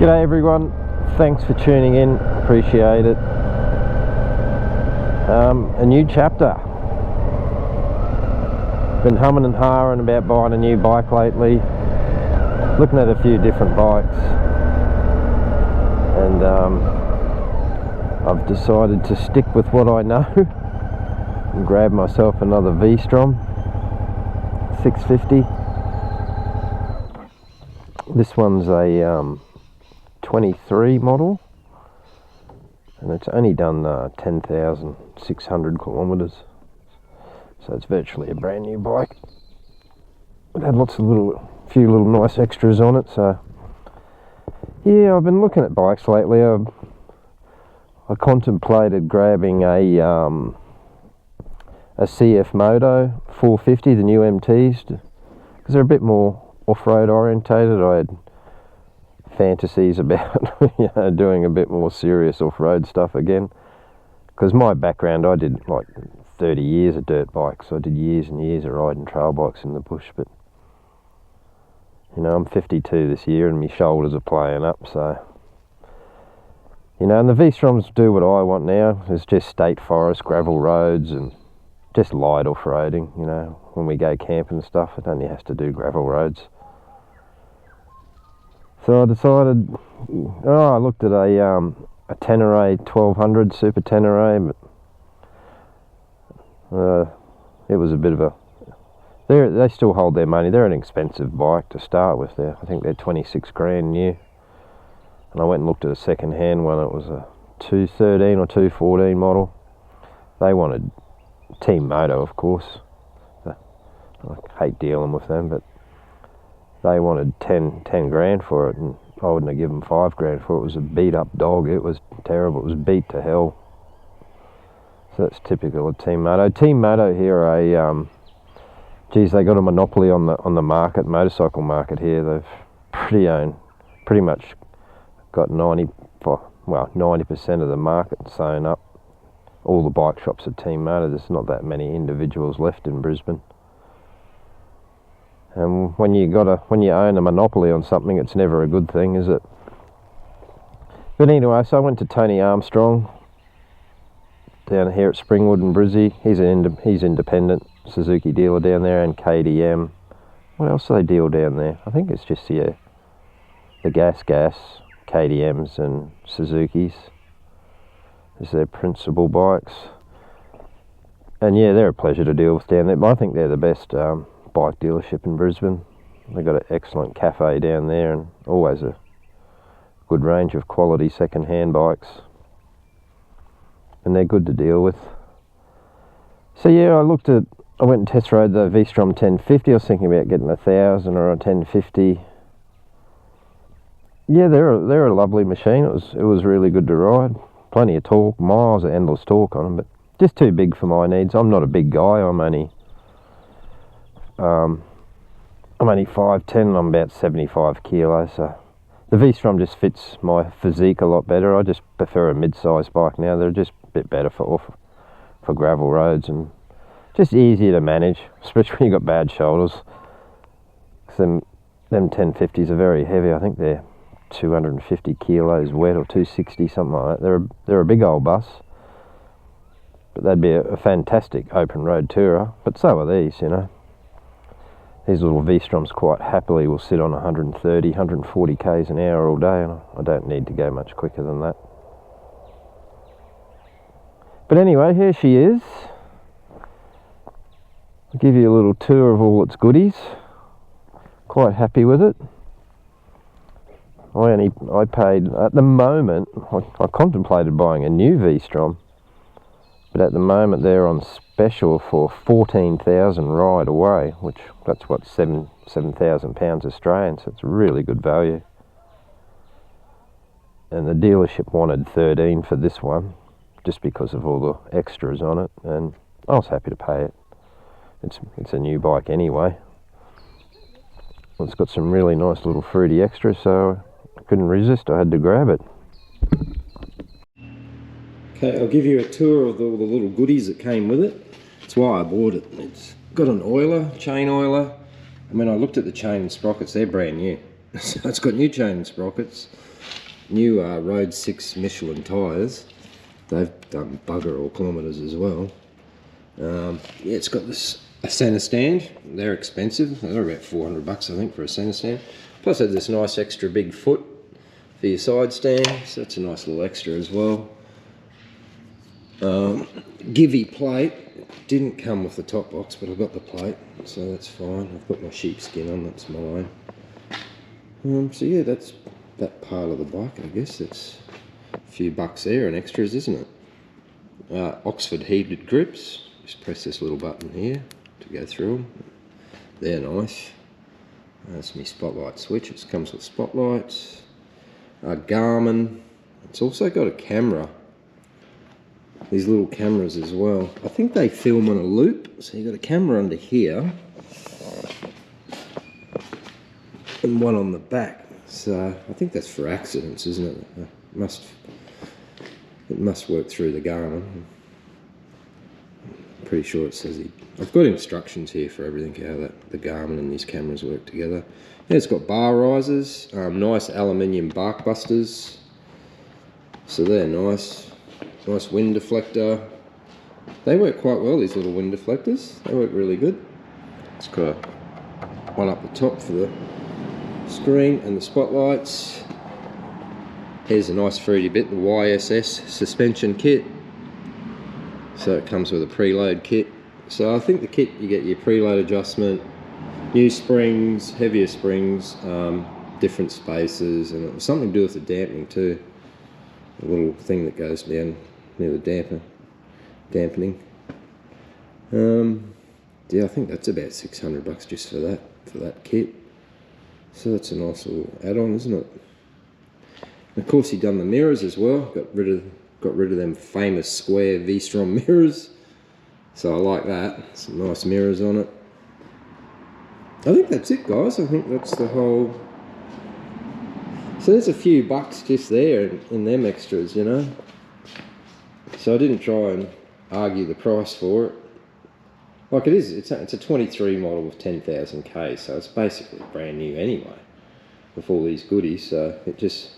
G'day everyone, thanks for tuning in, appreciate it. A new chapter. Been humming and hawing about buying a new bike lately, looking at a few different bikes, and I've decided to stick with what I know and grab myself another V-Strom 650. This one's a 23 model, and it's only done 10,600 kilometers, so it's virtually a brand new bike. It had lots of few little nice extras on it. So yeah, I've been looking at bikes lately. I contemplated grabbing a CF Moto 450, the new MTs, because they're a bit more off-road orientated. I had fantasies about doing a bit more serious off-road stuff again, because my background, I did like 30 years of dirt bikes. I did years and years of riding trail bikes in the bush, but I'm 52 this year and my shoulders are playing up, so and the V-Stroms do what I want now. It's just state forest, gravel roads, and just light off-roading. When we go camping and stuff, it only has to do gravel roads. So I decided, I looked at a Tenere 1200 Super Tenere, but it was a bit of a, they still hold their money. They're an expensive bike to start with. I think they're 26 grand new, and I went and looked at a second hand one. It was a 213 or 214 model. They wanted Team Moto, of course. I hate dealing with them, but they wanted 10 grand for it, and I wouldn't have given 5 grand for it. It was a beat up dog. It was terrible. It was beat to hell. So that's typical of Team Moto. Team Moto here are they got a monopoly on the market, motorcycle market here. They've pretty much got 90% of the market sewn up. All the bike shops are Team Moto. There's not that many individuals left in Brisbane. And when you own a monopoly on something, it's never a good thing, is it? But anyway, so I went to Tony Armstrong down here at Springwood and Brizzy. He's independent Suzuki dealer down there, and KDM. What else do they deal down there? I think it's just the gas KDMs and Suzukis is their principal bikes. And yeah, they're a pleasure to deal with down there. But I think they're the best bike dealership in Brisbane. They've got an excellent cafe down there, and always a good range of quality second-hand bikes, and they're good to deal with. So yeah, I went and test rode the V-Strom 1050. I was thinking about getting 1,000 or a 1050. Yeah, they're a lovely machine. It was really good to ride. Plenty of torque, miles of endless torque on them, but just too big for my needs. I'm not a big guy. I'm only 5'10", and I'm about 75 kilos, so the V-Strom just fits my physique a lot better. I just prefer a mid-sized bike now. They're just a bit better for gravel roads, and just easier to manage, especially when you've got bad shoulders. Them 1050s are very heavy. I think they're 250 kilos wet, or 260, something like that. They're a big old bus, but they'd be a fantastic open road tourer. But so are these, These little V-Stroms quite happily will sit on 130, 140 k's an hour all day, and I don't need to go much quicker than that. But anyway, here she is. I'll give you a little tour of all its goodies. Quite happy with it. I paid, at the moment, I contemplated buying a new V-Strom, but at the moment they're on special for 14,000 ride away, which that's what, £7,000 Australian, so it's really good value. And the dealership wanted 13 for this one, just because of all the extras on it, and I was happy to pay it. It's a new bike anyway. It's got some really nice little fruity extras, so I couldn't resist. I had to grab it. Okay, I'll give you a tour of all the little goodies that came with it. That's why I bought it. It's got an oiler, chain oiler. I mean, I looked at the chain and sprockets, they're brand new. So it's got new chain and sprockets. new Road 6 Michelin tyres. They've done bugger all kilometres as well. Yeah, it's got a centre stand. They're expensive. They're about $400 I think for a centre stand. Plus it has this nice extra big foot for your side stand, so that's a nice little extra as well. Givey plate. Didn't come with the top box, but I got the plate, so that's fine. I've put my sheepskin on, that's mine. So yeah, that's that part of the bike, I guess. It's a few bucks there and extras, isn't it? Oxford heated grips. Just press this little button here to go through them. They're nice. That's my spotlight switch. It comes with spotlights. Garmin. It's also got a camera. These little cameras as well. I think they film on a loop. So you've got a camera under here and one on the back. So I think that's for accidents, isn't it? It must work through the Garmin. I'm pretty sure it says it. I've got instructions here for everything, how the Garmin and these cameras work together. Yeah, it's got bar risers, nice aluminium bark busters. So they're nice. Nice wind deflector. They work quite well, these little wind deflectors. They work really good. It's got one up the top for the screen and the spotlights. Here's a nice fruity bit, the YSS suspension kit. So it comes with a preload kit. So I think the kit, you get your preload adjustment, new springs, heavier springs, different spaces, and it was something to do with the dampening too. A little thing that goes down near the dampening. Yeah, I think that's about $600 just for that kit. So that's a nice little add-on, isn't it? And of course, he done the mirrors as well. Got rid of them famous square V-Strom mirrors. So I like that. Some nice mirrors on it. I think that's it, guys. I think that's the whole. So there's a few bucks just there in them extras, you know. So I didn't try and argue the price for it. Like it is, it's a 23 model with 10,000 K, so it's basically brand new anyway, with all these goodies. So it just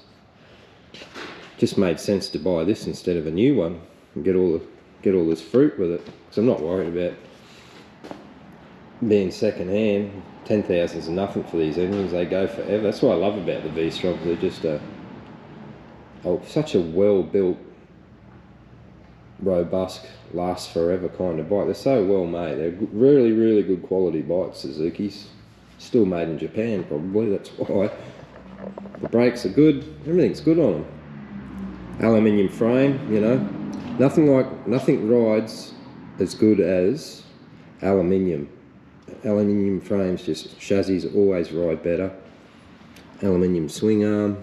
made sense to buy this instead of a new one and get all this fruit with it. Because I'm not worried about being second hand. 10,000 is nothing for these engines. They go forever. That's what I love about the V-Strom. They're just such a well-built, robust, last forever kind of bike. They're so well made. They're really, really good quality bikes, Suzuki's. Still made in Japan, probably. That's why. The brakes are good. Everything's good on them. Aluminium frame, you know. Nothing rides as good as aluminium. Aluminium frames, just chassis always ride better. Aluminium swing arm.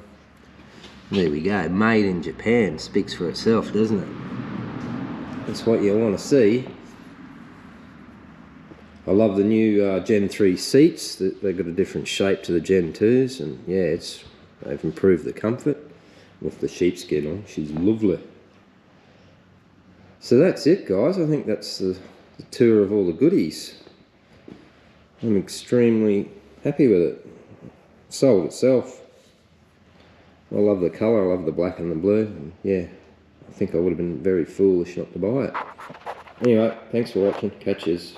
There we go. Made in Japan. Speaks for itself, doesn't it? That's what you want to see. I love the new Gen 3 seats. They've got a different shape to the Gen 2s, and yeah, they've improved the comfort with the sheepskin on. She's lovely. So that's it, guys. I think that's the tour of all the goodies. I'm extremely happy with it. It sold itself. I love the colour. I love the black and the blue. And yeah, I think I would have been very foolish not to buy it. Anyway, thanks for watching. Catch yous.